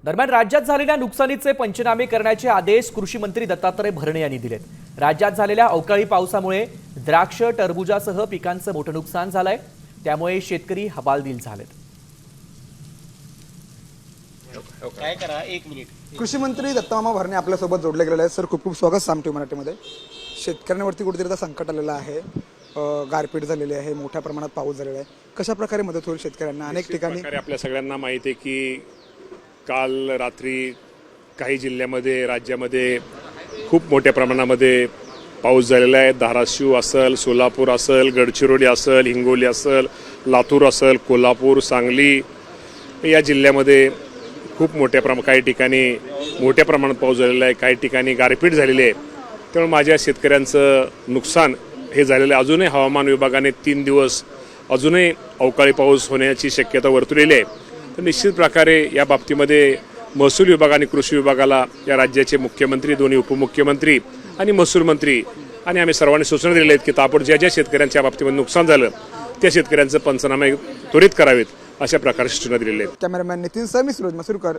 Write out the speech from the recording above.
दरम्यान राज्यात झालेल्या नुकसानीचे पंचनामे करण्याचे आदेश कृषी मंत्री दत्तात्रय भरणे यांनी दिलेत. राज्यात झालेल्या अवकाळी पावसामुळे द्राक्ष, टरबूजासह पिकांचं मोठं नुकसान झालंय. त्यामुळे शेतकरी हवालदिल झालेत. काय करा, एक मिनिट. कृषी मंत्री दत्तामामा भरणे आपल्यासोबत जोडले गेलेले आहेत. सर, खूप खूप स्वागत साम टीव्ही मराठीमध्ये. शेतकऱ्यांवरती कुठेतरी आता संकट आलेलं आहे, गारपीट झालेली आहे, मोठ्या प्रमाणात पाऊस झालेला आहे. कशा प्रकारे मदत होईल शेतकऱ्यांना? अनेक ठिकाणी आपल्या सगळ्यांना माहिती आहे की काल रात्री काही जिल्ह्यामध्ये राज्यामध्ये खूप मोठ्या प्रमाणामध्ये पाऊस झालेला आहे. धाराशिव असेल, सोलापूर असेल, गडचिरोली असेल, हिंगोली असेल, लातूर असेल, कोल्हापूर, सांगली या जिल्ह्यामध्ये खूप काही ठिकाणी मोठ्या प्रमाणात पाऊस झालेला आहे. काही ठिकाणी गारपीट झालेली आहे. त्यामुळे माझ्या शेतकऱ्यांचं नुकसान हे झालेलं आहे. अजूनही हवामान विभागाने 3 दिवस अजूनही अवकाळी पाऊस होण्याची शक्यता वर्तवलेली आहे. तर निश्चित प्रकारे या बाबतीमध्ये महसूल विभाग आणि कृषी विभागाला या राज्याचे मुख्यमंत्री, दोन्ही उपमुख्यमंत्री आणि महसूल मंत्री आणि आम्ही सर्वांनी सूचना दिलेल्या आहेत की ताबडतोब ज्या शेतकऱ्यांच्या बाबतीमध्ये नुकसान झालं त्या शेतकऱ्यांचं पंचनामे त्वरित करावेत अशा प्रकारची सूचना दिलेल्या आहेत. कॅमेरामॅन नितीन सर, मी सुरज मसूरकर.